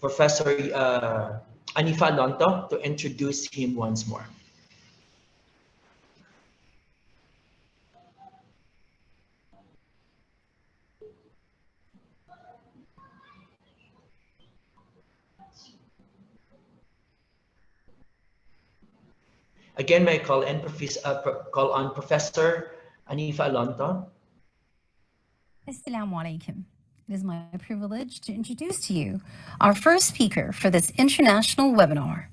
Professor Anifa Alonto to introduce him once more. Again, may I call on Professor Anifa Alonto. Assalamu alaikum. It is my privilege to introduce to you our first speaker for this international webinar.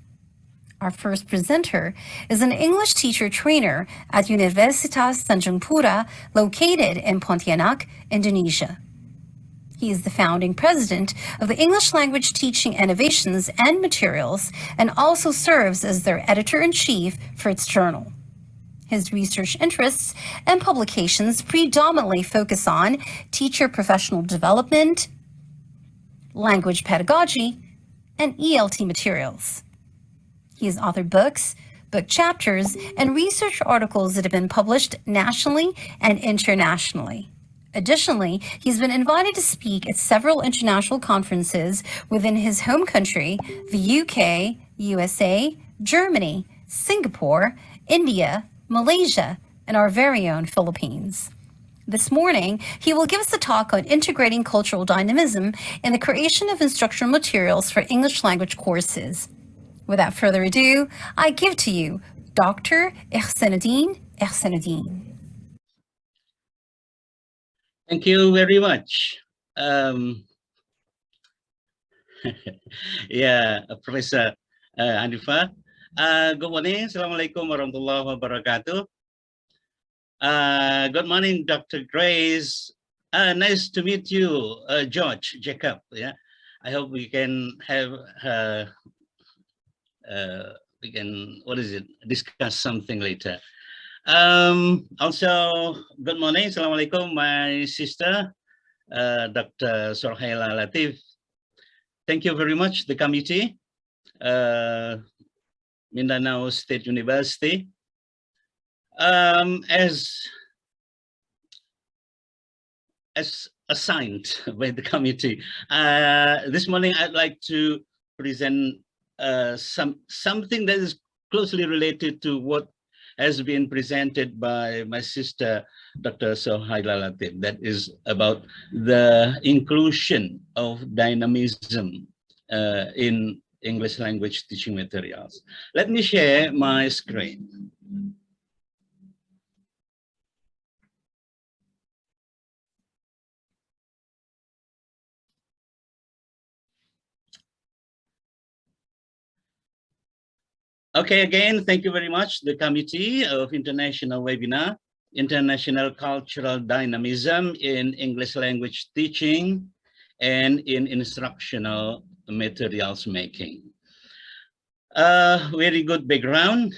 Our first presenter is an English teacher trainer at Universitas Tanjung Pura, located in Pontianak, Indonesia. He is the founding president of the English Language Teaching Innovations and Materials and also serves as their editor-in-chief for its journal. His research interests and publications predominantly focus on teacher professional development, language pedagogy, and ELT materials. He has authored books, book chapters, and research articles that have been published nationally and internationally. Additionally, he's been invited to speak at several international conferences within his home country, the UK, USA, Germany, Singapore, India, Malaysia, and our very own Philippines. This morning, he will give us a talk on integrating cultural dynamism in the creation of instructional materials for English language courses. Without further ado, I give to you Dr. Ikhsanudin. Thank you very much. Yeah, Professor Anifa. Good morning. Assalamualaikum warahmatullahi wabarakatuh. Good morning, Dr. Grace. Nice to meet you, George Jacob. Yeah, I hope we can have discuss something later. Also, good morning. Assalamualaikum, my sister, Dr. Sorhaila Latip. Thank you very much, the committee, Mindanao State University. As assigned by the committee, this morning I'd like to present something that is closely related to what has been presented by my sister, Dr. Sorhaila Latip, that is about the inclusion of dynamism in English language teaching materials. Let me share my screen. Okay, again, thank you very much, the Committee of International Webinar, International Cultural Dynamism in English Language Teaching and in Instructional Materials Making. Very good background.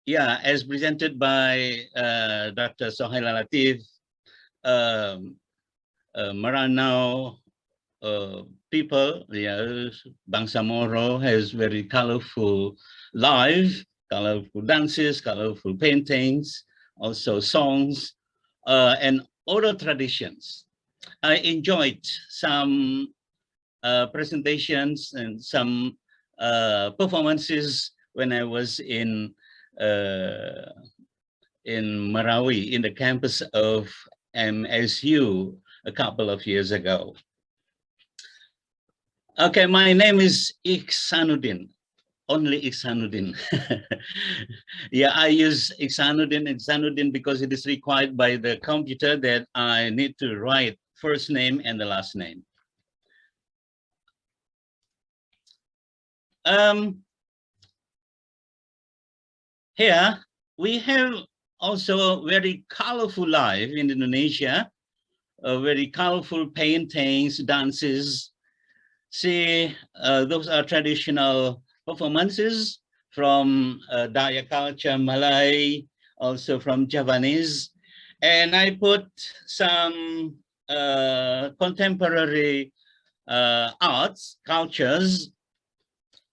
Yeah, as presented by Dr. Sorhaila Latip, Mindanao people, Bangsa Moro has very colorful life, colorful dances, colorful paintings, also songs, and oral traditions. I enjoyed some presentations and some performances when I was in Marawi, in the campus of MSU a couple of years ago. Okay, my name is Ikhsanudin, only Ikhsanudin. Yeah, I use Ikhsanudin because it is required by the computer that I need to write first name and the last name. Here, we have also very colorful life in Indonesia, very colorful paintings, dances. See, those are traditional performances from Dayak culture, Malay, also from Javanese. And I put some contemporary arts, cultures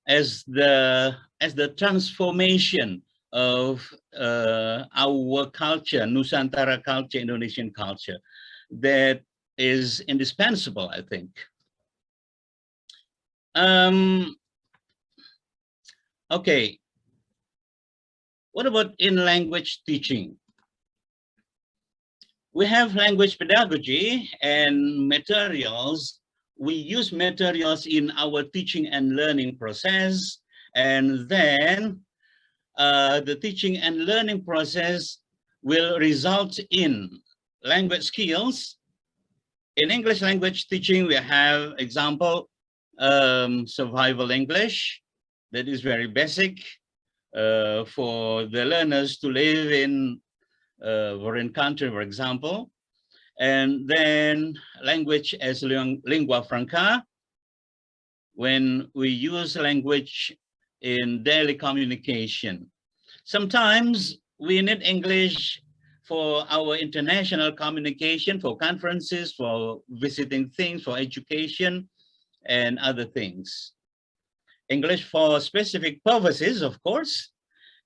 as the transformation of our culture, Nusantara culture, Indonesian culture, that is indispensable, I think. Okay, what about in language teaching? We have language pedagogy and materials. We use materials in our teaching and learning process, and then the teaching and learning process will result in language skills. In English language teaching, we have example, survival English, that is very basic for the learners to live in foreign country, for example. And then language as lingua franca, when we use language in daily communication. Sometimes we need English for our international communication, for conferences, for visiting things, for education, and other things. English for specific purposes, of course,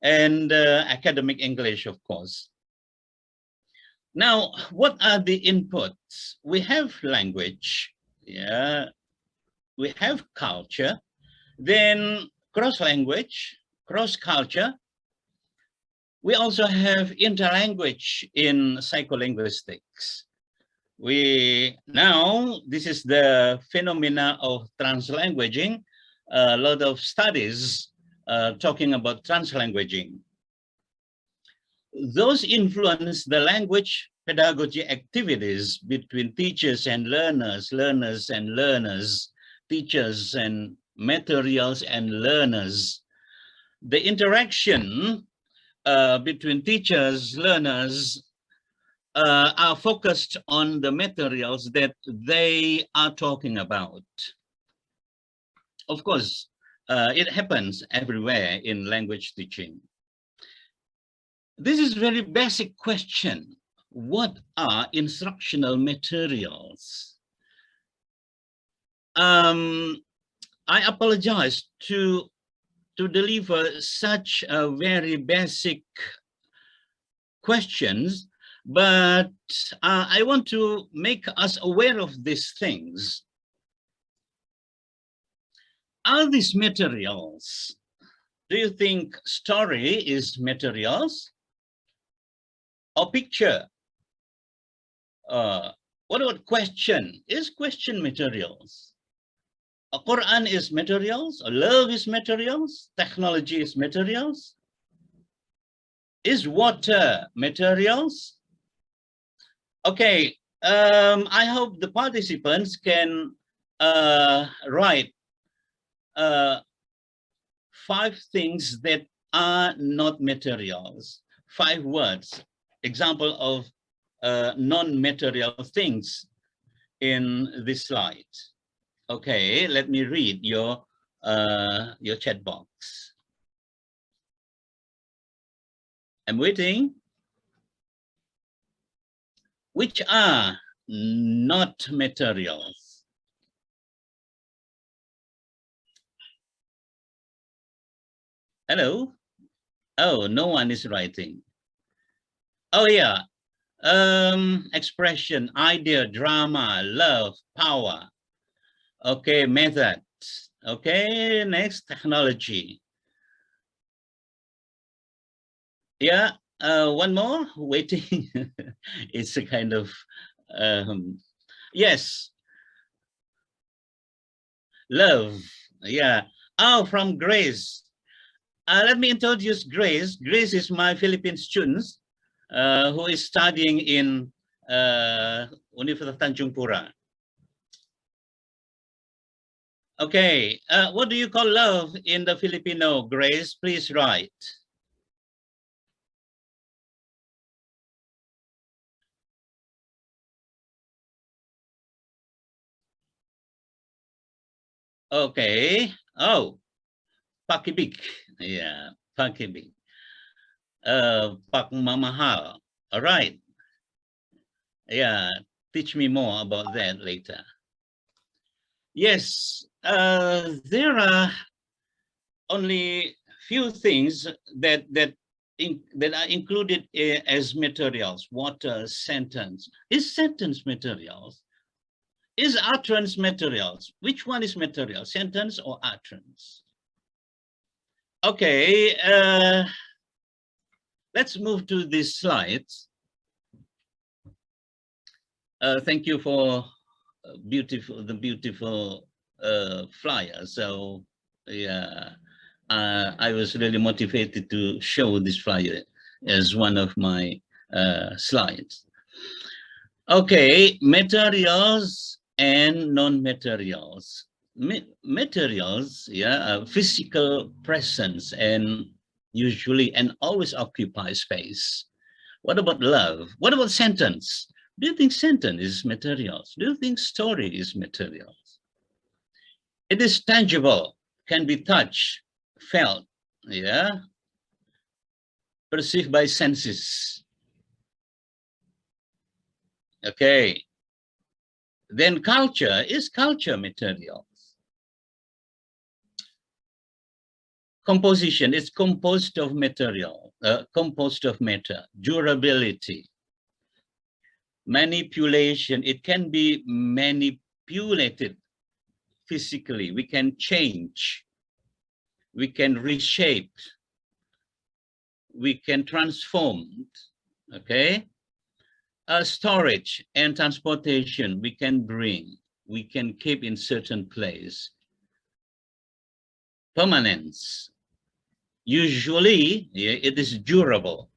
and academic English, of course. Now, what are the inputs? We have language, yeah, we have culture, then cross-language, cross-culture. We also have interlanguage in psycholinguistics. This is the phenomena of translanguaging, a lot of studies talking about translanguaging. Those influence the language pedagogy activities between teachers and learners, learners and learners, teachers and materials and learners. The interaction between teachers, learners are focused on the materials that they are talking about. Of course, it happens everywhere in language teaching. This is a very basic question. What are instructional materials? I apologize to deliver such a very basic questions, but I want to make us aware of these things. Are these materials? Do you think story is materials? Or picture? What about question? Is question materials? A Quran is materials? Or love is materials? Technology is materials? Is water materials? Okay, I hope the participants can write 5 things that are not materials, 5 words. Example of non-material things in this slide. Okay, let me read your chat box. I'm waiting. Which are not materials? Hello? Oh, no one is writing. Oh yeah, expression, idea, drama, love, power. Okay, method. Okay, next, technology. Yeah, one more, waiting. It's a kind of, yes. Love, yeah. Oh, from Grace. Let me introduce Grace. Grace is my Philippine student who is studying in University of Tanjung Pura. Okay, what do you call love in the Filipino? Grace, please write. Okay, oh, pakibig. Yeah, pakibig. Pagmamahal. All right. Yeah, teach me more about that later. Yes, there are only few things that are included as materials. Water, sentence. Is sentence materials? Is utterance materials? Which one is material, sentence or utterance? Okay, let's move to these slides. Thank you for the beautiful flyer. So yeah, I was really motivated to show this flyer as one of my slides. Okay, materials and non-materials. Materials, yeah, physical presence and usually and always occupy space. What about love? What about sentence? Do you think sentence is materials? Do you think story is materials? It is tangible, can be touched, felt, yeah, perceived by senses. Okay. Then culture, is culture materials? Composition is composed of material, composed of matter. Durability. Manipulation, it can be manipulated physically. We can change, we can reshape, we can transform, okay? Storage and transportation, we can bring, we can keep in certain place. Permanence, usually it is durable.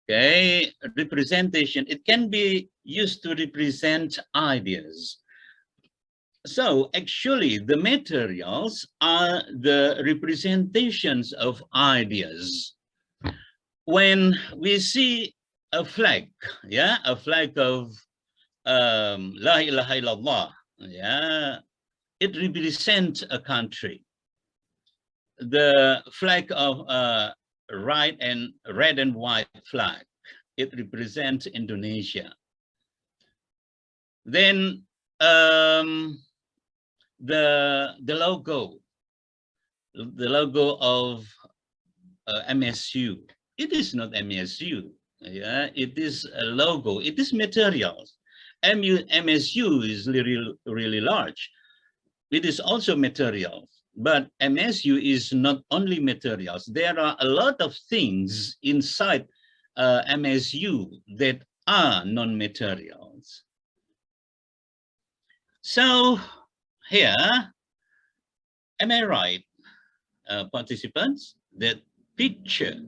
Okay, representation, it can be used to represent ideas. So actually the materials are the representations of ideas. When we see a flag, yeah, a flag of La ilaha illallah, yeah, it represents a country. The flag of red and white flag, it represents Indonesia. Then the logo of MSU, it is not MSU, yeah, it is a logo, it is materials. MSU is really large. It is also materials, but MSU is not only materials. There are a lot of things inside MSU that are non-materials. So here, am I right, participants, that picture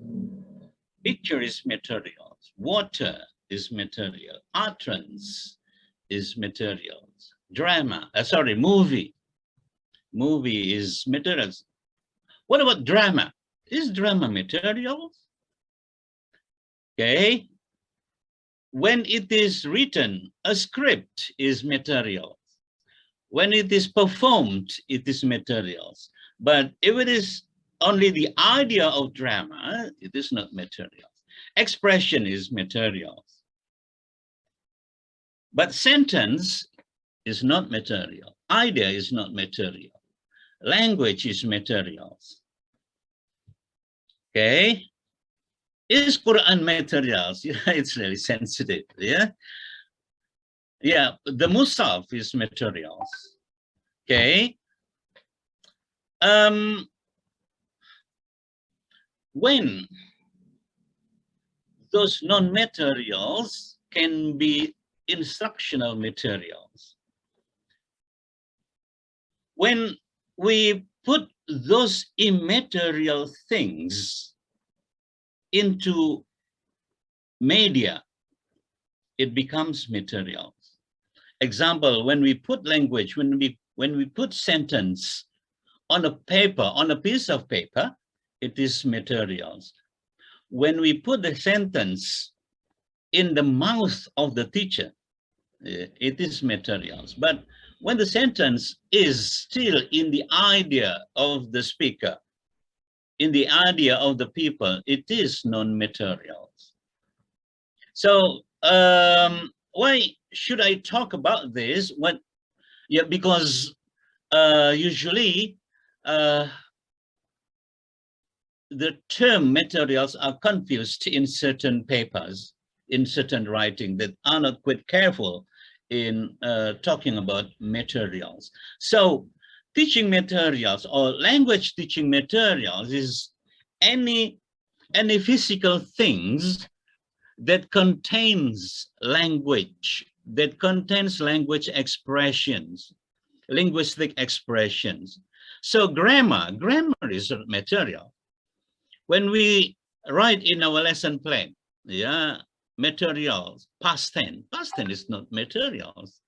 is materials, water is material, utterance is materials, movie is materials. What about drama? Is drama materials? Okay. When it is written, a script is materials. When it is performed, it is materials. But if it is only the idea of drama, it is not materials. Expression is materials. But sentence is not material. Idea is not material. Language is materials. Okay. Is Quran materials? Yeah, it's really sensitive. Yeah. Yeah, the Musaf is materials. Okay. When those non-materials can be instructional materials. When we put those immaterial things into media, it becomes materials. Example, when we put language, when we put sentence on a paper, on a piece of paper, it is materials. When we put the sentence in the mouth of the teacher, it is materials. But when the sentence is still in the idea of the speaker, in the idea of the people, it is non-materials. So why should I talk about this? Yeah, because usually the term materials are confused in certain papers, in certain writing that are not quite careful in talking about materials. So teaching materials or language teaching materials is any physical things that contains language, that contains language expressions, linguistic expressions. So grammar is a material. When we write in our lesson plan, yeah, materials, past tense is not materials.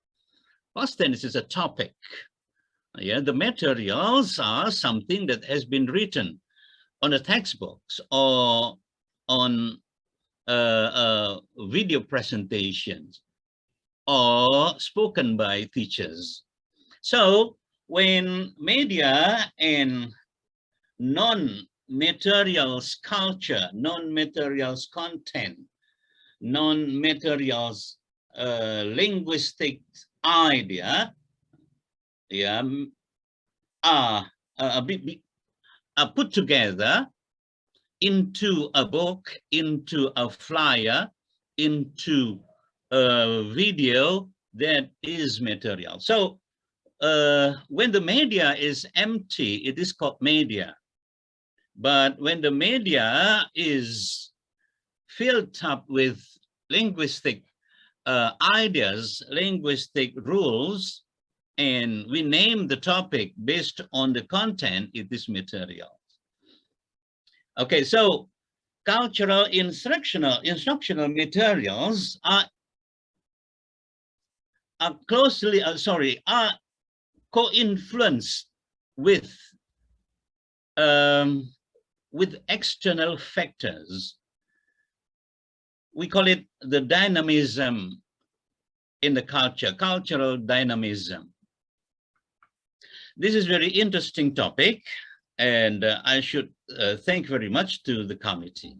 Past tense is a topic. Yeah, the materials are something that has been written on the textbooks or on video presentations or spoken by teachers. So when media and non-materials culture, non-materials content, non-materials linguistic idea, yeah, are put together into a book, into a flyer, into a video, that is material. So when the media is empty, it is called media. But when the media is filled up with linguistic ideas, linguistic rules, and we name the topic based on the content, it is material. Okay, so cultural instructional materials are closely, are co-influenced with external factors. We call it the dynamism in the culture, cultural dynamism. This is very interesting topic, and I should thank very much to the committee.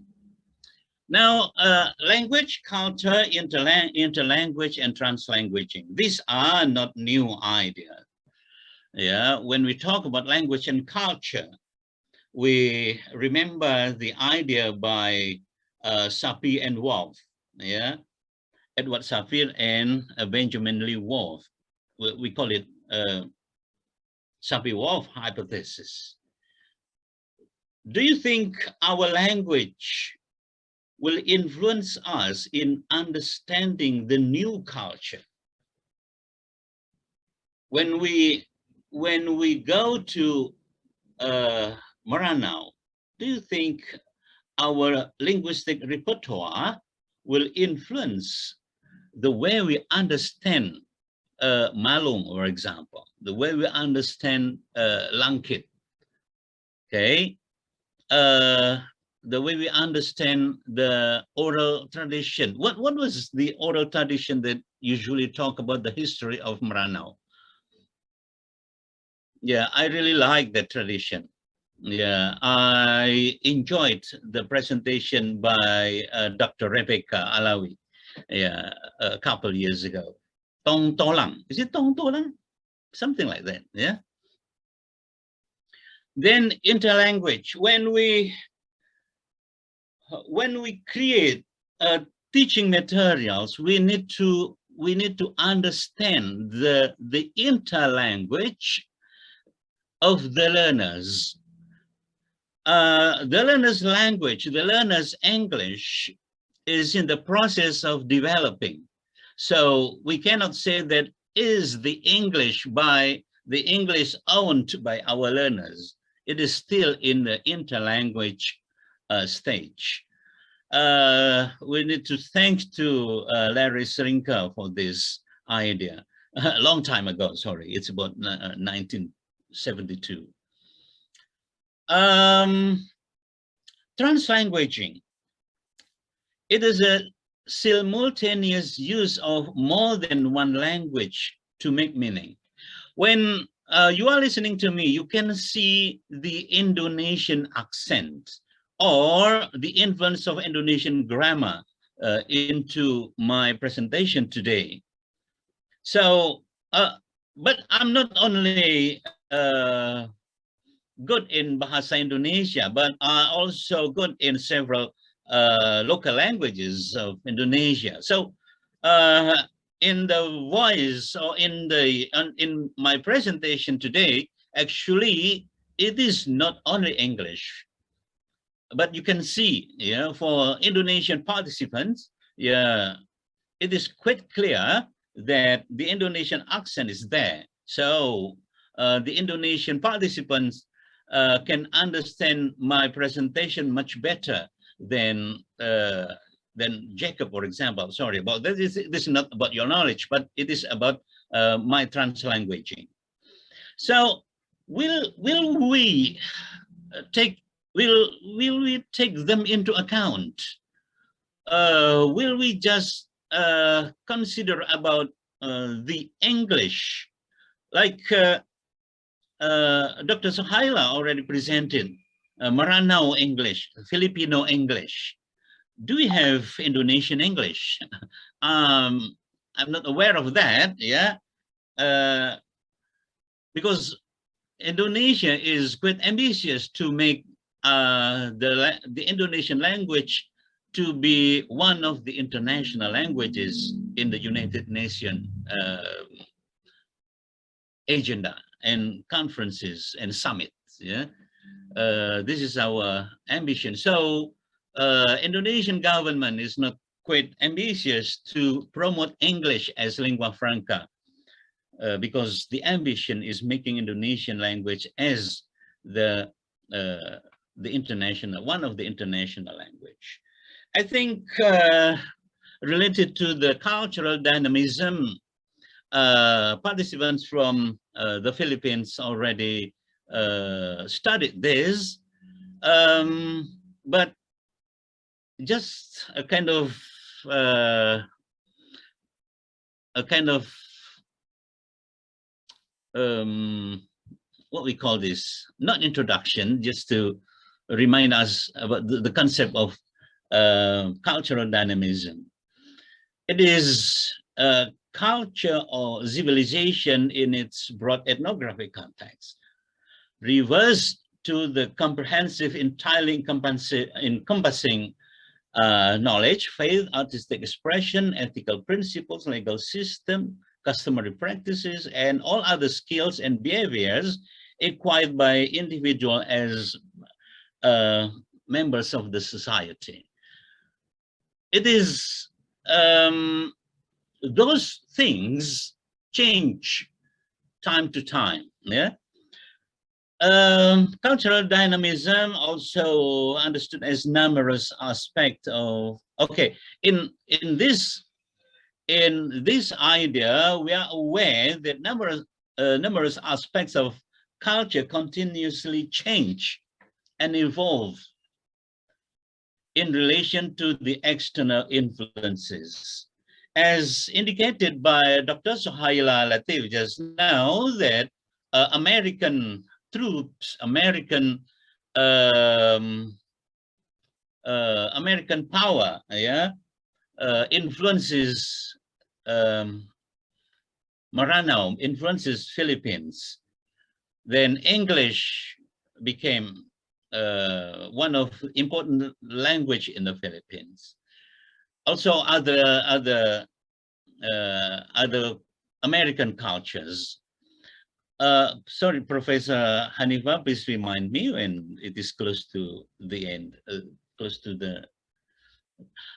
Now, language, culture, interlanguage, and translanguaging. These are not new ideas. Yeah, when we talk about language and culture, we remember the idea by Sapir and Whorf, yeah, Edward Sapir and Benjamin Lee Whorf. We call it Sapir-Whorf hypothesis. Do you think our language will influence us in understanding the new culture? When we go to Mindanao, do you think our linguistic repertoire will influence the way we understand Malung, for example, the way we understand Langkit, okay? The way we understand the oral tradition. What was the oral tradition that usually talk about the history of Mindanao? Yeah, I really like that tradition. Yeah, I enjoyed the presentation by Dr. Rebecca Alawi, yeah, a couple years ago. Tong Tolang, is it Tong Tolang? Something like that, yeah. Then interlanguage, when we create teaching materials, we need to understand the interlanguage of the learners. The learner's language, the learner's English is in the process of developing. So we cannot say that is the English owned by our learners. It is still in the interlanguage stage. We need to thank to Larry Srinka for this idea. A long time ago, sorry, it's about 1972. Translanguaging. It is a simultaneous use of more than one language to make meaning. When you are listening to me, you can see the Indonesian accent or the influence of Indonesian grammar into my presentation today. So, but I'm not only good in Bahasa Indonesia, but also good in several local languages of Indonesia. So in the voice or in my presentation today, actually, it is not only English, but you can see, for Indonesian participants, it is quite clear that the Indonesian accent is there. So the Indonesian participants can understand my presentation much better than Jacob, for example. Sorry about this. This is not about your knowledge, but it is about my translanguaging. So will we take them into account? Will we just consider about the English, like Dr. Sorhaila already presented, Maranao English, Filipino English. Do we have Indonesian English? I'm not aware of that, because Indonesia is quite ambitious to make the Indonesian language to be one of the international languages in the United Nations agenda and conferences and summits. This is our ambition. So Indonesian government is not quite ambitious to promote English as lingua franca, because the ambition is making Indonesian language as the international, one of the international language. I think related to the cultural dynamism, participants from the Philippines already studied this, but just a kind of what we call this, not introduction, just to remind us about the concept of cultural dynamism. It is culture or civilization in its broad ethnographic context, reverse to the comprehensive, entirely encompassing knowledge, faith, artistic expression, ethical principles, legal system, customary practices, and all other skills and behaviors acquired by individual as members of the society. It is those things change time to time. Cultural dynamism, also understood as numerous aspect of, in this idea, we are aware that numerous aspects of culture continuously change and evolve in relation to the external influences. As indicated by Dr. Sorhaila Latip just now, that American troops, American power, influences Maranao, influences Philippines. Then English became one of important language in the Philippines. Also other American cultures. Sorry, Professor Anifa, please remind me when it is close to the end, close to the.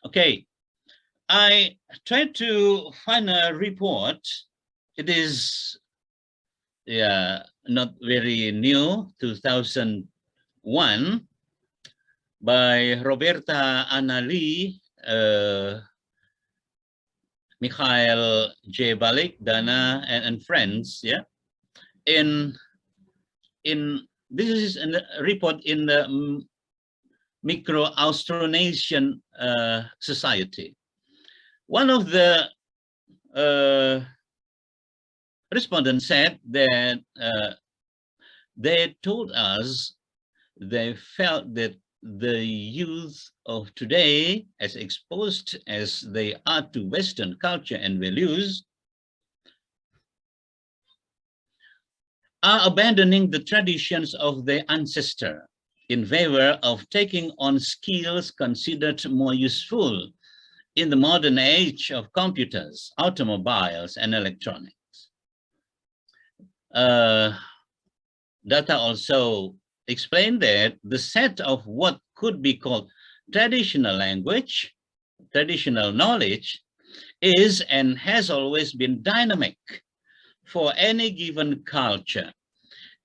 Okay, I tried to find a report. It is, not very new, 2001, by Roberta Anali, Mikhail J. Balik, Dana, and friends, in this is a report in the Micro-Austronesian Society. One of the respondents said that they told us they felt that the youth of today, as exposed as they are to Western culture and values, are abandoning the traditions of their ancestor in favor of taking on skills considered more useful in the modern age of computers, automobiles, and electronics. Data also explained that the set of what could be called traditional language, traditional knowledge, is and has always been dynamic for any given culture,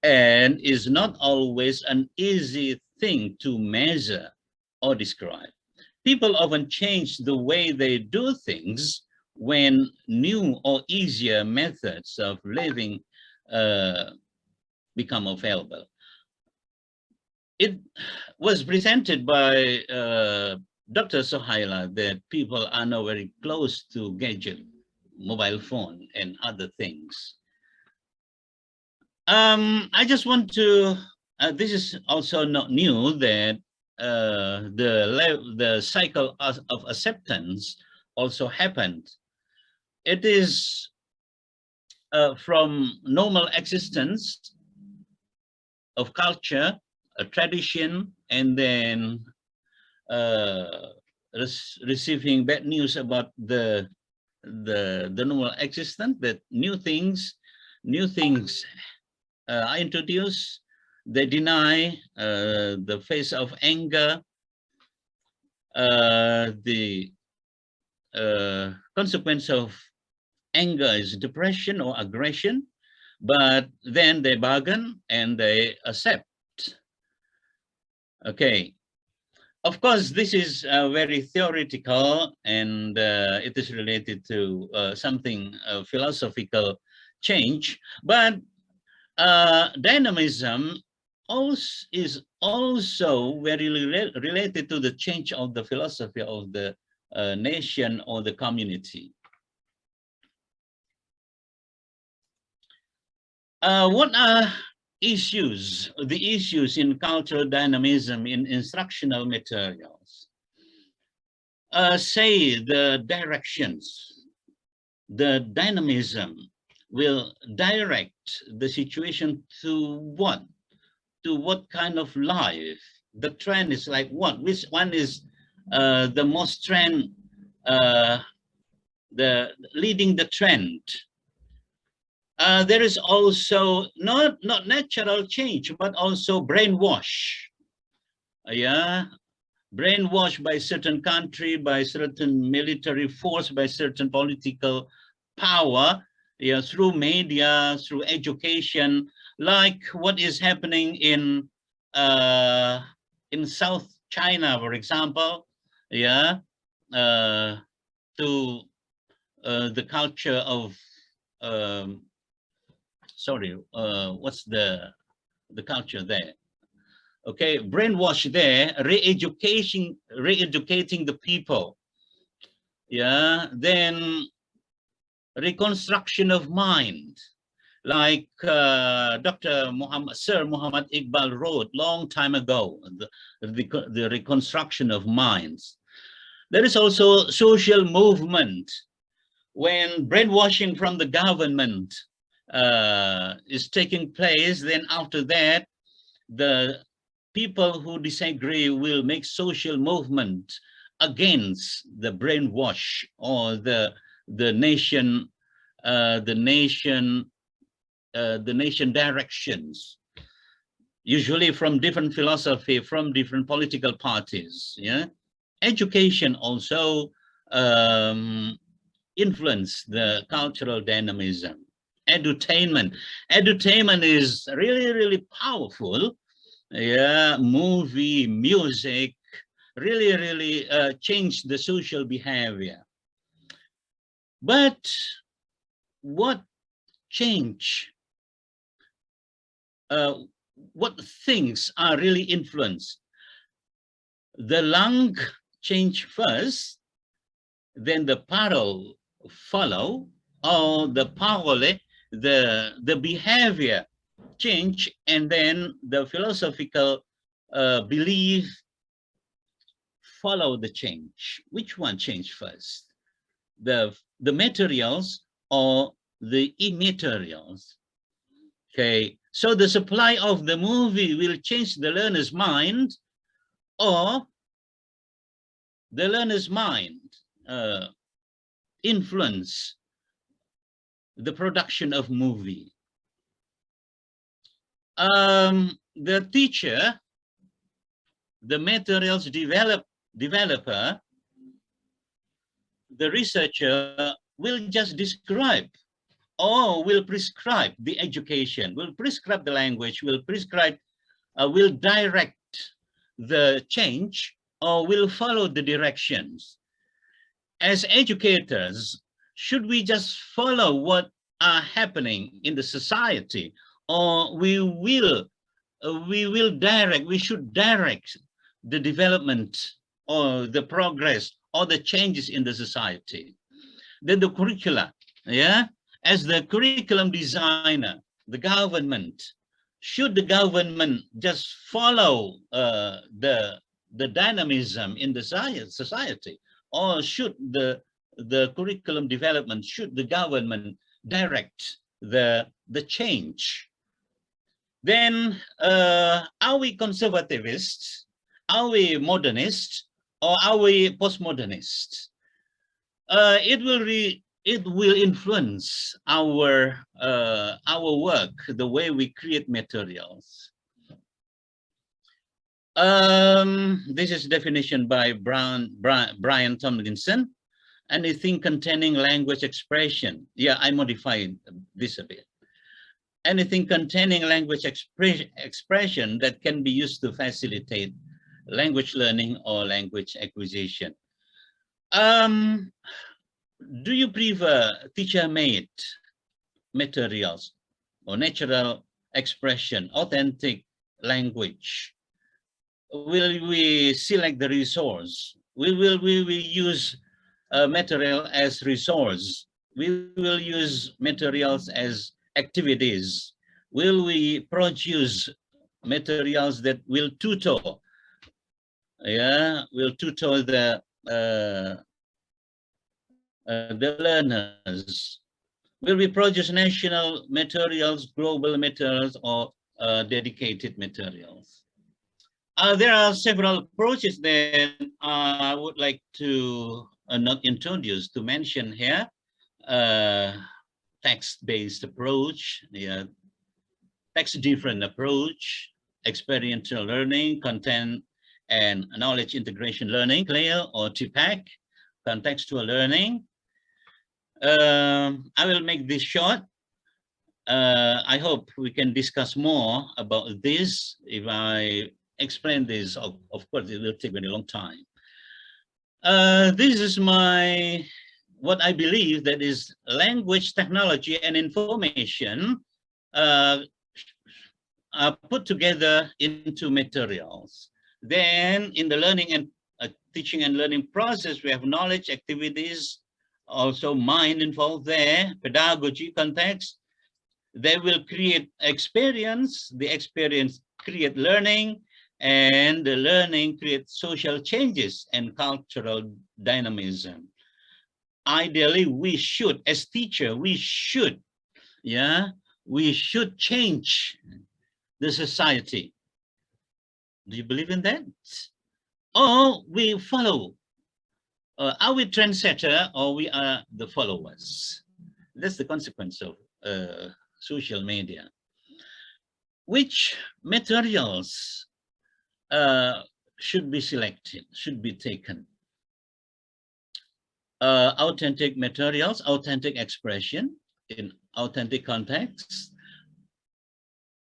and is not always an easy thing to measure or describe. People often change the way they do things when new or easier methods of living become available. It was presented by Dr. Sorhaila that people are now very close to gadget, mobile phone, and other things. I just want to, this is also not new, that the cycle of acceptance also happened. It is from normal existence of culture, a tradition, and then receiving bad news about the normal existence, that new things are introduced. They deny the face of anger, the consequence of anger is depression or aggression, but then they bargain and they accept. Okay, of course, this is very theoretical, and it is related to something philosophical change, but dynamism is also very related to the change of the philosophy of the nation or the community. What are the issues in cultural dynamism in instructional materials? Say the directions, the dynamism will direct the situation to what? To what kind of life? The trend is like what? Which one is the most trend, leading the trend? There is also not natural change, but also brainwash. Yeah, brainwash by certain country, by certain military force, by certain political power, yeah, through media, through education, like what is happening in South China, for example, yeah, to the culture of what's the culture there? Okay, brainwash there, re-educating the people. Yeah, then reconstruction of mind, like Sir Muhammad Iqbal wrote long time ago, the reconstruction of minds. There is also social movement. When brainwashing from the government is taking place, then after that, the people who disagree will make social movement against the brainwash or the nation directions, usually from different philosophy, from different political parties. Yeah, education also influence the cultural dynamism. Edutainment is really powerful. Yeah, movie, music really change the social behavior. But what change? What things are really influenced? The lung change first, then the parole follow, or the parole, the behavior change, and then the philosophical belief follow the change. Which one changed first? The materials or the immaterials? Okay, so the supply of the movie will change the learner's mind, or the learner's mind influence the production of movie. The teacher, the materials developer, the researcher will just describe or will prescribe the education, will prescribe the language, will prescribe, will direct the change, or will follow the directions. As educators, should we just follow what are happening in the society, or we should direct the development or the progress or the changes in the society? Then the curricula, yeah, as the curriculum designer, the government, should the government just follow the dynamism in the society, or should the curriculum development, should the government direct the change? Then are we conservativists, are we modernists, or are we postmodernists? It will influence our work, the way we create materials. This is definition by Brian Tomlinson. Anything containing language expression. Yeah, I modified this a bit. Anything containing language expression that can be used to facilitate language learning or language acquisition. Do you prefer teacher-made materials or natural expression, authentic language? Will we select the resource? Will we use material as resource? We will use materials as activities. Will we produce materials that will tutor? Yeah, will tutor the learners. Will we produce national materials, global materials, or dedicated materials? There are several approaches that I would like to not introduce, to mention here. Text-based approach, yeah, text-different approach, experiential learning, content and knowledge integration learning, CLAIR or TPAC, contextual learning. I will make this short. I hope we can discuss more about this. If I explain this, of course, it will take a very long time. This is what I believe that is language, technology, and information are put together into materials. Then in the learning and teaching and learning process, we have knowledge, activities, also mind involved there, pedagogy, context. They will create experience, the experience create learning, and the learning creates social changes and cultural dynamism. Ideally, we should, as teacher, we should change the society. Do you believe in that? Or we follow? Are we trendsetter or we are the followers? That's the consequence of social media. Which materials should be selected, should be taken? Authentic materials, authentic expression in authentic context,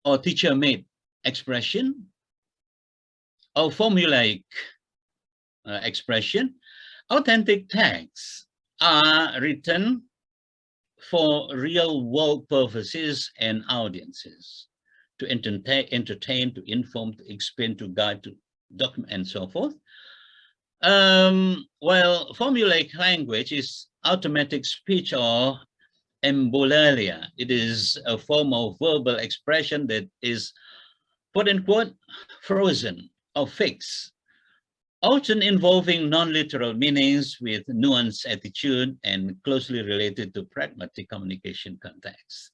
or teacher-made expression, or formulaic expression. Authentic texts are written for real-world purposes and audiences, to entertain, to inform, to explain, to guide, to document, and so forth. While formulaic language is automatic speech or embolalia. It is a form of verbal expression that is, quote unquote, frozen or fixed, often involving non-literal meanings with nuanced attitude and closely related to pragmatic communication context.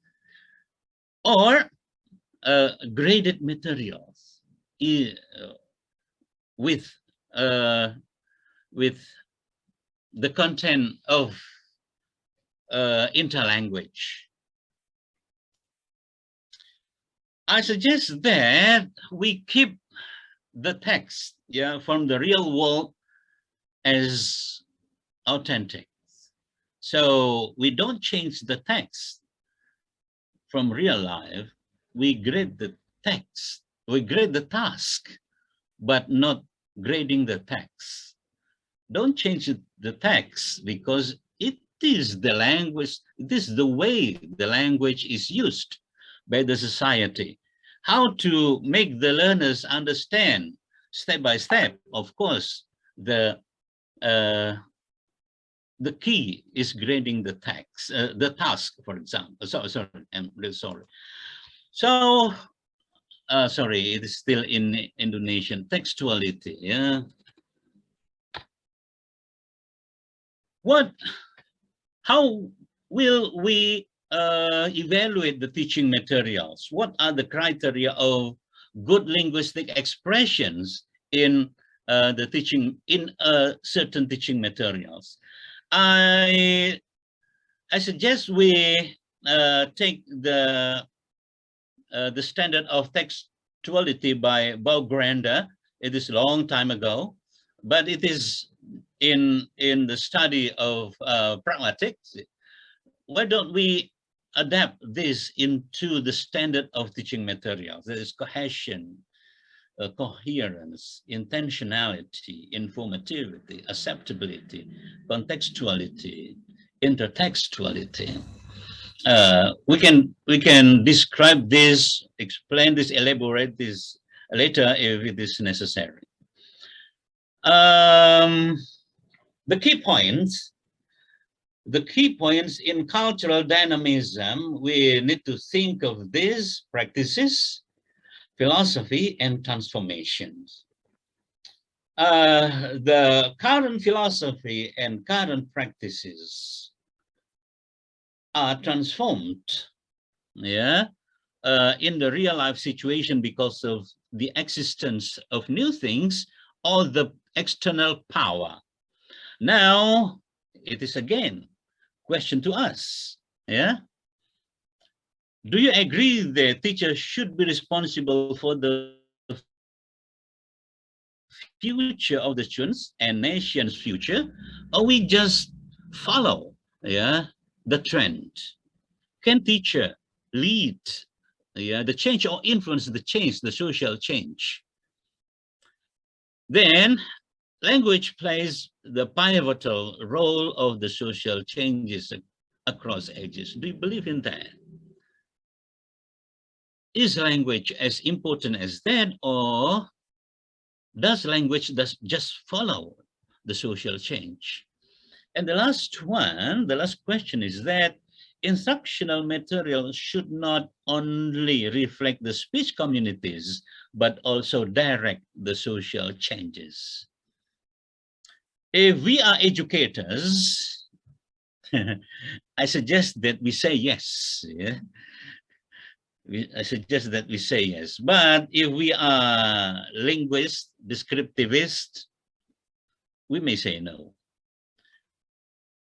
Or graded materials with the content of interlanguage. I suggest that we keep the text, from the real world as authentic. So we don't change the text from real life. We grade the text, we grade the task, but not grading the text. Don't change the text because it is the language, it is the way the language is used by the society. How to make the learners understand step by step. Of course, the key is grading the text, the task, for example. Sorry, I'm really sorry. So, sorry, it is still in Indonesian. Textuality, yeah. How will we evaluate the teaching materials? What are the criteria of good linguistic expressions in the teaching, in certain teaching materials? I suggest we take the standard of textuality by Baugranda. It is a long time ago, but it is in the study of pragmatics. Why don't we adapt this into the standard of teaching materials? There is cohesion, coherence, intentionality, informativity, acceptability, contextuality, intertextuality. We can describe this, explain this, elaborate this later if it is necessary. The key points in cultural dynamism, we need to think of these practices, philosophy, and transformations. The current philosophy and current practices are transformed, in the real life situation because of the existence of new things or the external power. Now, it is again question to us, Do you agree that teachers should be responsible for the future of the students and nation's future, or we just follow, the trend? Can teacher lead, the change or influence the change, the social change? Then, language plays the pivotal role of the social changes across ages. Do you believe in that? Is language as important as that, or does language just follow the social change? And the last question is that instructional material should not only reflect the speech communities, but also direct the social changes. If we are educators, I suggest that we say yes. I suggest that we say yes. But if we are linguists, descriptivists, we may say no.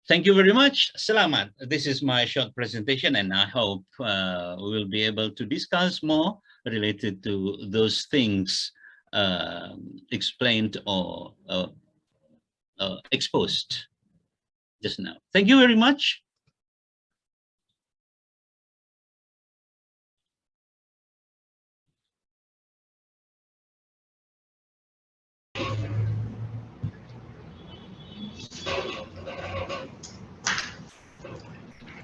Thank you very much. Selamat. This is my short presentation, and I hope we will be able to discuss more related to those things explained or exposed just now. Thank you very much.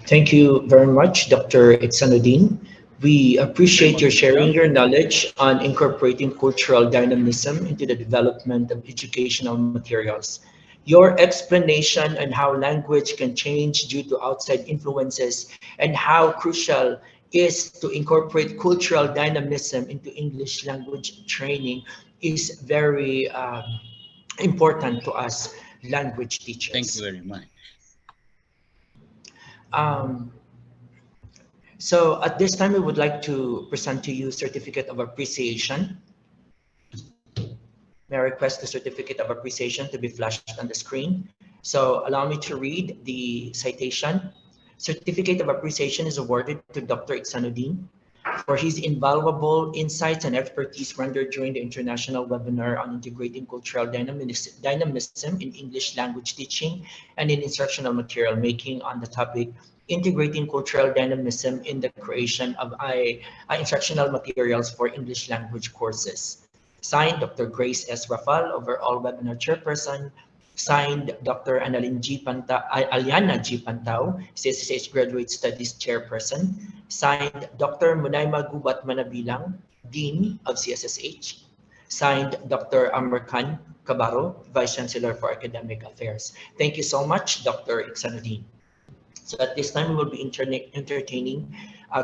Thank you very much, Dr. Ikhsanudin. We appreciate your sharing your knowledge on incorporating cultural dynamism into the development of educational materials. Your explanation on how language can change due to outside influences and how crucial is to incorporate cultural dynamism into English language training is very important to us language teachers. Thank you very much. So at this time, we would like to present to you Certificate of Appreciation. May I request the Certificate of Appreciation to be flashed on the screen. So allow me to read the citation. Certificate of Appreciation is awarded to Dr. Ikhsanudin for his invaluable insights and expertise rendered during the international webinar on integrating cultural dynamism in English language teaching and in instructional material making on the topic integrating cultural dynamism in the creation of instructional materials for English language courses. Signed, Dr. Grace S. Rafal, overall webinar chairperson. Signed, Dr. Aliana G. Pantao, CSSH Graduate Studies Chairperson. Signed, Dr. Munaima Gubat Manabilang, Dean of CSSH. Signed, Dr. Amr Khan Kabaro, Vice Chancellor for Academic Affairs. Thank you so much, Dr. Ikhsanudin. So at this time, we will be entertaining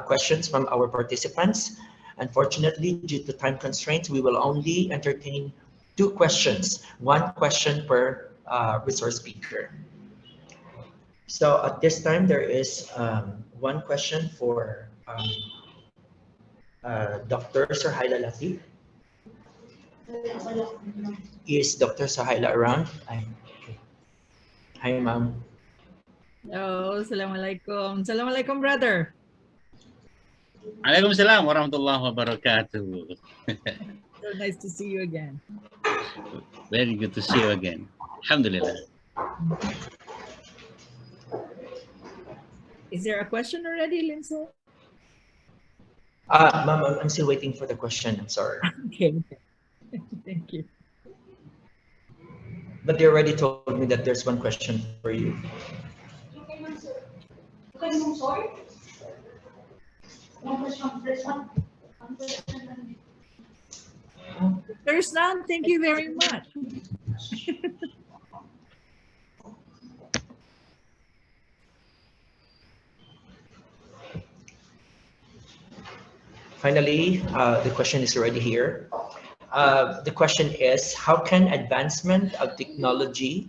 questions from our participants. Unfortunately, due to time constraints, we will only entertain 2 questions, 1 question per resource speaker. So at this time, there is 1 question for Dr. Sorhaila Latip. Is Dr. Sorhaila around? Hi, ma'am. Hello, Assalamualaikum. Assalamualaikum, brother. Waalaikumsalam warahmatullahi wabarakatuh. So nice to see you again. Very good to see you again. Alhamdulillah. Is there a question already, Linso? Ma'am, I'm still waiting for the question. I'm sorry. Okay. Thank you. But they already told me that there's 1 question for you. There's none. Thank you very much. Finally, the question is already here. The question is, how can advancement of technology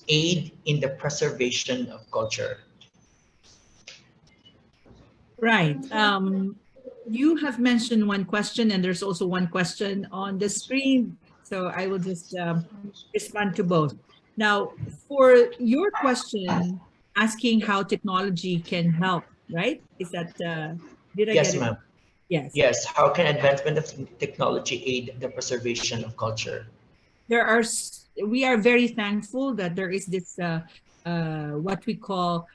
aid in the preservation of culture? Right. You have mentioned 1 question, and there's also 1 question on the screen. So I will just respond to both. Now, for your question, asking how technology can help, right? Is that, did I Yes, get it? ma'am. Yes. Yes. How can advancement of technology aid the preservation of culture? We are very thankful that there is this, what we call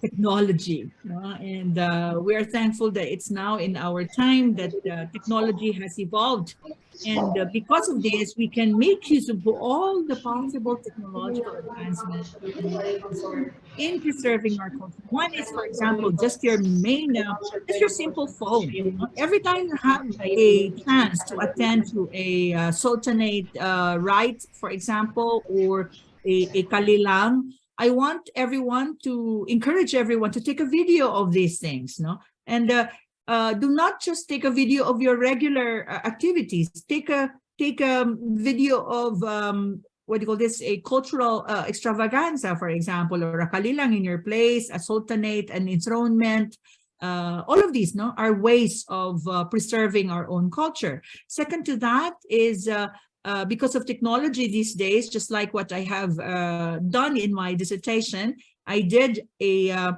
technology, and we are thankful that it's now in our time that technology has evolved, and because of this we can make use of all the possible technological advancements in preserving our culture. One is, for example, just your simple phone. Every time you have a chance to attend to a sultanate rite, for example, or a kalilang, I want encourage everyone to take a video of these things, and do not just take a video of your regular activities. Take a video of what do you call this? A cultural extravaganza, for example, or a kalilang in your place, a sultanate, an enthronement. All of these, are ways of preserving our own culture. Second to that is. Because of technology these days, just like what I have done in my dissertation, I did a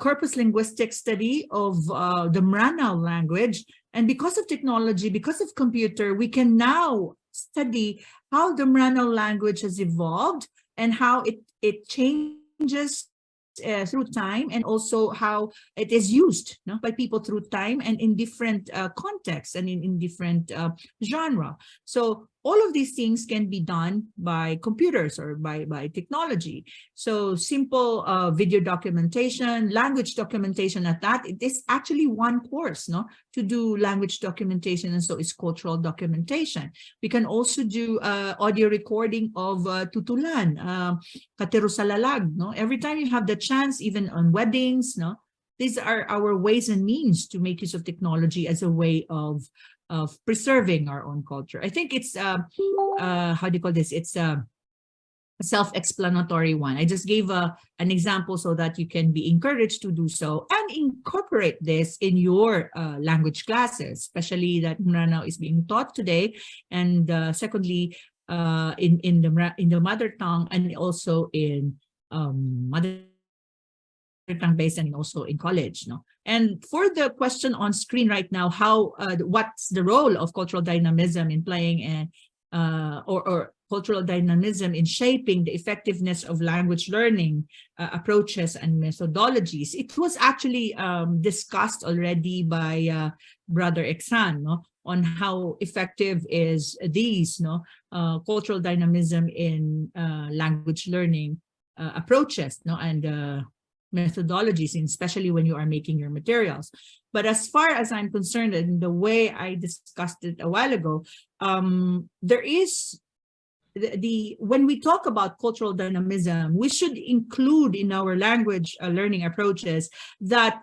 corpus linguistic study of the Mindanao language. And because of technology, because of computer, we can now study how the Mindanao language has evolved and how it changes through time, and also how it is used by people through time and in different contexts and in different genre. So all of these things can be done by computers or by technology. So simple video documentation, language documentation at that, it is actually 1 course to do language documentation, and so it's cultural documentation. We can also do audio recording of tutulan, katerusalalag. Every time you have the chance, even on weddings, these are our ways and means to make use of technology as a way of preserving our own culture. I think it's how do you call this? It's a self-explanatory one. I just gave an example so that you can be encouraged to do so and incorporate this in your language classes, especially that Mindanao is being taught today. And secondly, in the mother tongue, and also in mother tongue based, and also in college. No? And for the question on screen right now, how what's the role of cultural dynamism in playing and or cultural dynamism in shaping the effectiveness of language learning approaches and methodologies? It was actually discussed already by Brother Ikhsan, no? On how effective is these cultural dynamism in language learning approaches, no? And methodologies, and especially when you are making your materials. But as far as I'm concerned, and the way I discussed it a while ago, there is when we talk about cultural dynamism, we should include in our language learning approaches that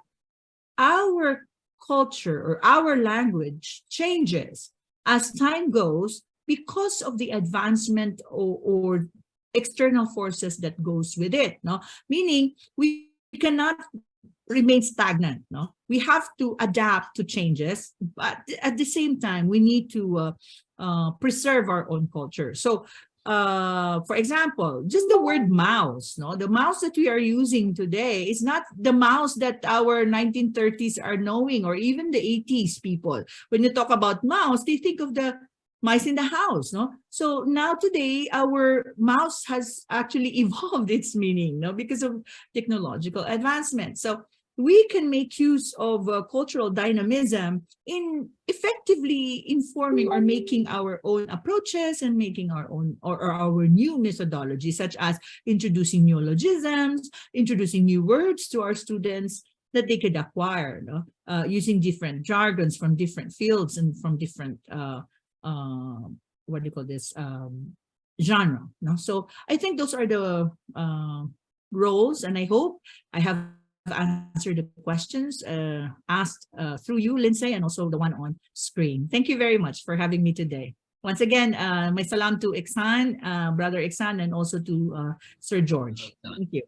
our culture or our language changes as time goes because of the advancement or external forces that goes with it. No, meaning we cannot remain stagnant. No, we have to adapt to changes, but at the same time we need to preserve our own culture. So for example, just the word mouse, no, the mouse that we are using today is not the mouse that our 1930s are knowing, or even the 80s people. When you talk about mouse, they think of the mice in the house, no? So now today, our mouse has actually evolved its meaning, no, because of technological advancement. So we can make use of cultural dynamism in effectively informing or making our own approaches and making our own or our new methodologies, such as introducing neologisms, introducing new words to our students that they could acquire, no? Using different jargons from different fields and from different what do you call this, genre. No? So I think those are the roles, and I hope I have answered the questions asked through you, Lindsay, and also the one on screen. Thank you very much for having me today. Once again, my salam to Ikhsan, Brother Ikhsan, and also to Sir George. Thank you.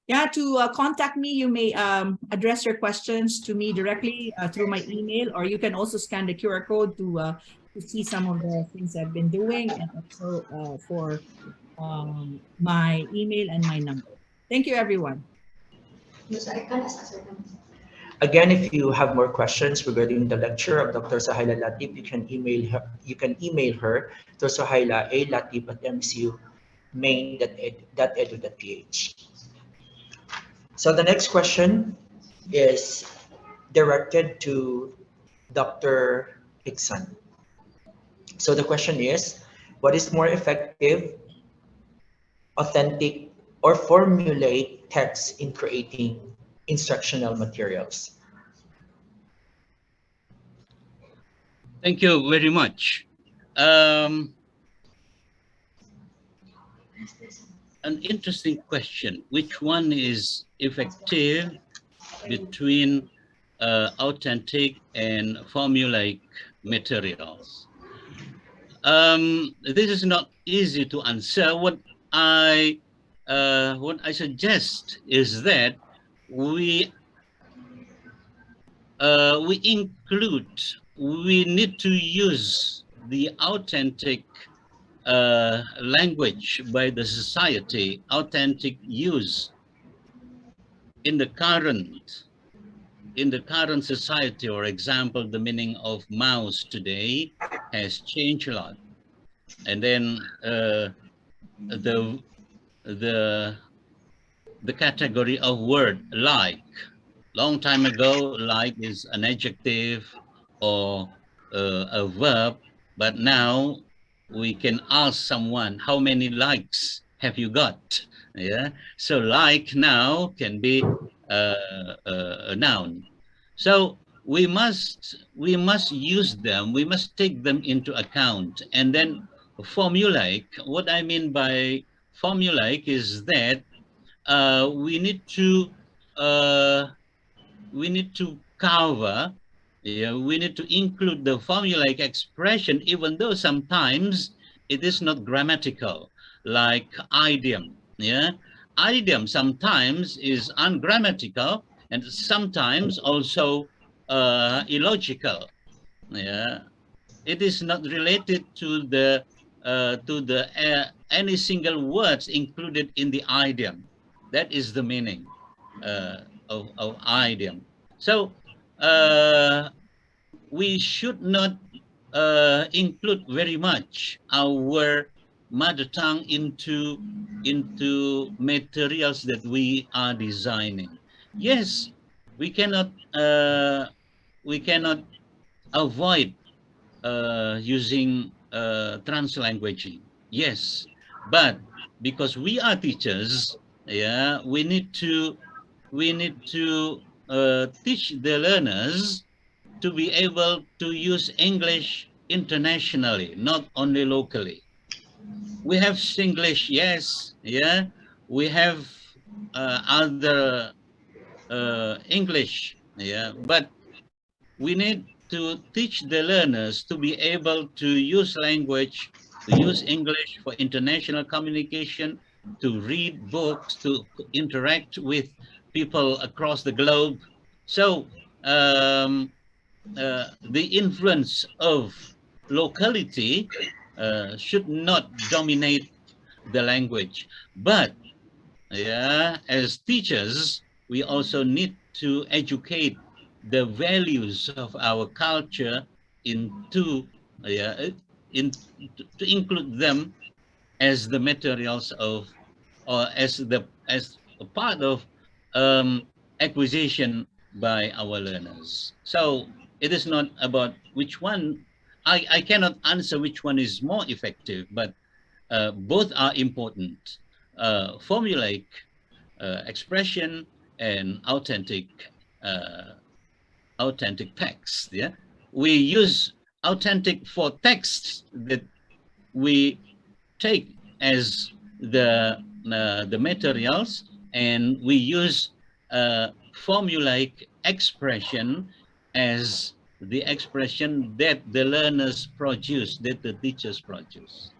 Yeah, to contact me, you may address your questions to me directly through my email, or you can also scan the QR code to see some of the things I've been doing, and also for my email and my number. Thank you, everyone. Again, if you have more questions regarding the lecture of Dr. Sorhaila Latip, you can email her. You can email her to sorhaila@mcu.main.edu.ph. So the next question is directed to Dr. Ikhsan. So the question is, what is more effective, authentic, or formulate text in creating instructional materials? Thank you very much. An interesting question. Which one is effective between authentic and formulaic materials? This is not easy to answer. What I suggest is that we need to use the authentic language by the society, authentic use in the current society. For example, the meaning of mouse today has changed a lot, and then the category of word like. Long time ago, like is an adjective or a verb, but now we can ask someone, how many likes have you got? Yeah, so like now can be a noun. So we must use them. We must take them into account. And then formulaic. What I mean by formulaic is that we need to cover. Yeah, we need to include the formulaic expression, even though sometimes it is not grammatical, like idiom. Yeah, idiom sometimes is ungrammatical, and sometimes also illogical. Yeah, it is not related to the any single words included in the idiom. That is the meaning of idiom. So we should not include very much our mother tongue into materials that we are designing. Yes, we cannot avoid using translanguaging. Yes, but because we are teachers, yeah, we need to teach the learners to be able to use English internationally, not only locally. We have Singlish, yes, yeah. We have other English, yeah, but we need to teach the learners to be able to use language, to use English for international communication, to read books, to interact with people across the globe. So the influence of locality should not dominate the language. But yeah, as teachers, we also need to educate the values of our culture into in to include them as the materials of or as a part of acquisition by our learners. So it is not about which one. I cannot answer which one is more effective, but both are important. Formulaic expression and uh, authentic text. Yeah, we use authentic for texts that we take as the materials, and we use formulaic expression as the expression that the learners produce, that the teachers produce.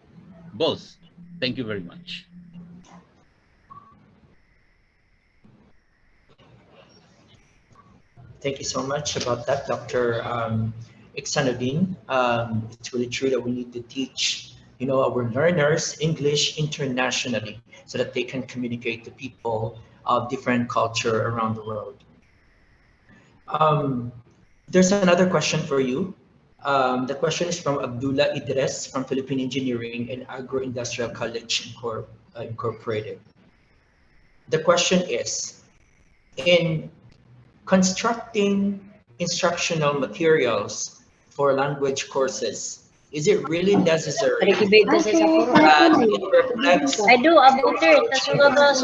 Both. Thank you very much. Thank you so much about that, Dr. Ikhsanudin. It's really true that we need to teach, our learners English internationally so that they can communicate to people of different culture around the world. Um, there's another question for you. The question is from Abdullah Idris from Philippine Engineering and Agro-Industrial College Incorporated. The question is, in constructing instructional materials for language courses, is it really necessary that it reflects social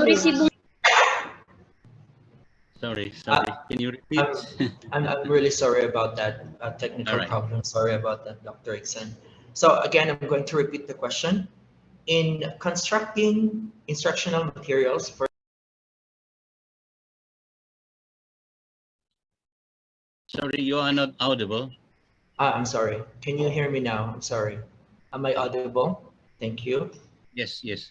changes? Sorry, Uh, can you repeat? I'm really sorry about that technical All right. problem. Sorry about that, Dr. Iksan. So again, I'm going to repeat the question. In constructing instructional materials for Sorry, you are not audible. I'm sorry. Can you hear me now? I'm sorry. Am I audible? Thank you. Yes, yes.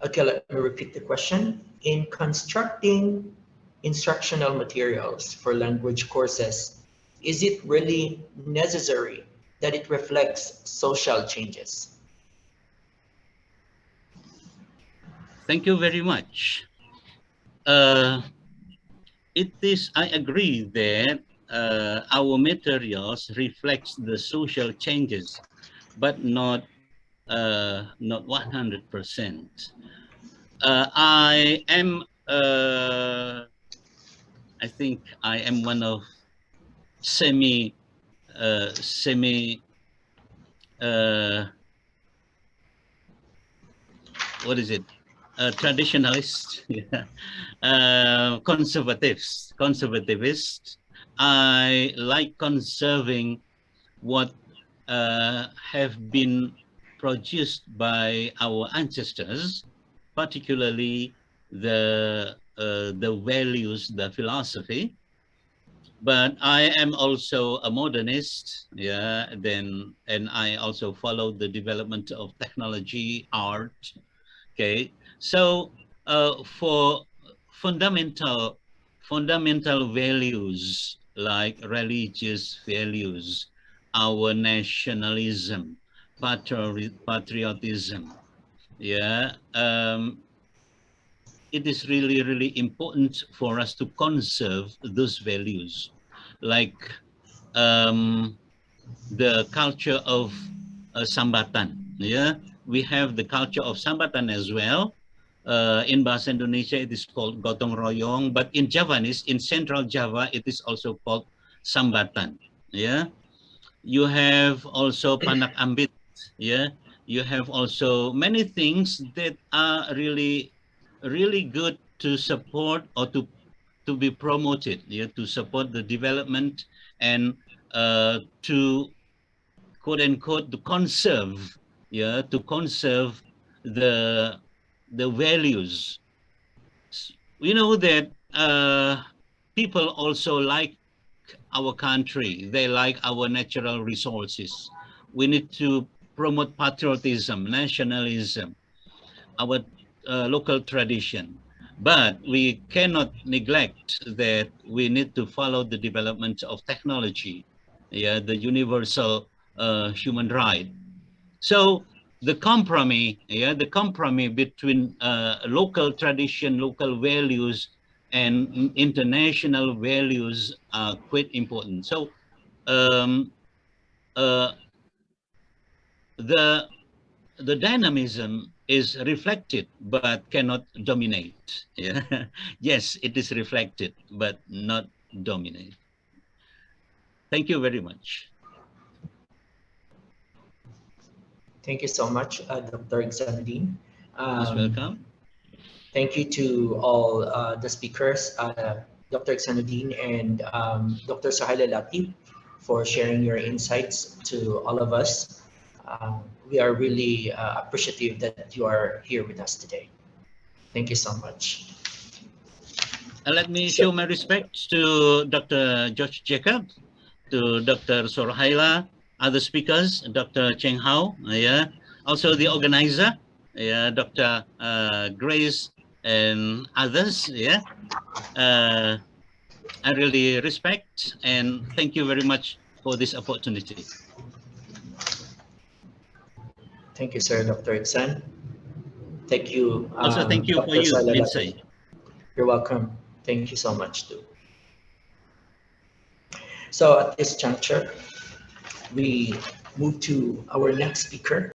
Okay, let me repeat the question. In constructing instructional materials for language courses, is it really necessary that it reflects social changes? Thank you very much. I agree that our materials reflects the social changes, but not 100%. I think I am one of semi, semi, uh, what is it? Traditionalists, yeah. Conservativists. I like conserving what have been produced by our ancestors, particularly the values, the philosophy. But I am also a modernist, yeah. And I also follow the development of technology, art. Okay, so for fundamental values like religious values, our nationalism, patriotism. Yeah, it is really, really important for us to conserve those values, like the culture of sambatan. Yeah, we have the culture of sambatan as well. In Bahasa Indonesia, it is called gotong royong, but in Javanese, in Central Java, it is also called sambatan. Yeah, you have also panak ambit. Yeah, you have also many things that are really, really good to support or to be promoted. Yeah, to support the development and to quote unquote to conserve, yeah, to conserve the values. We know that people also like our country. They like our natural resources. We need to promote patriotism, nationalism, our local tradition. But we cannot neglect that we need to follow the development of technology, yeah, the universal human right. So the compromise, yeah, the compromise between local tradition, local values, and international values are quite important. So um, uh, the dynamism is reflected but cannot dominate. Yeah. Yes, it is reflected but not dominate. Thank you very much. Thank you so much, Dr. Ikhsanudin. Most welcome. Thank you to all the speakers, Dr. Ikhsanudin and Dr. Sorhaila Latip, for sharing your insights to all of us. We are really appreciative that you are here with us today. Thank you so much. Let me show my respects to Dr. George Jacob, to Dr. Sorhaila, other speakers, Dr. Cheng Hao, yeah, also the organizer, yeah, Dr. Grace and others, yeah. I really respect and thank you very much for this opportunity. Thank you, sir, Dr. Ikhsan. Thank you, Also, thank you for Dr. you, Sorhaila Lindsay. Latip. You're welcome. Thank you so much, too. So at this juncture, we move to our next speaker.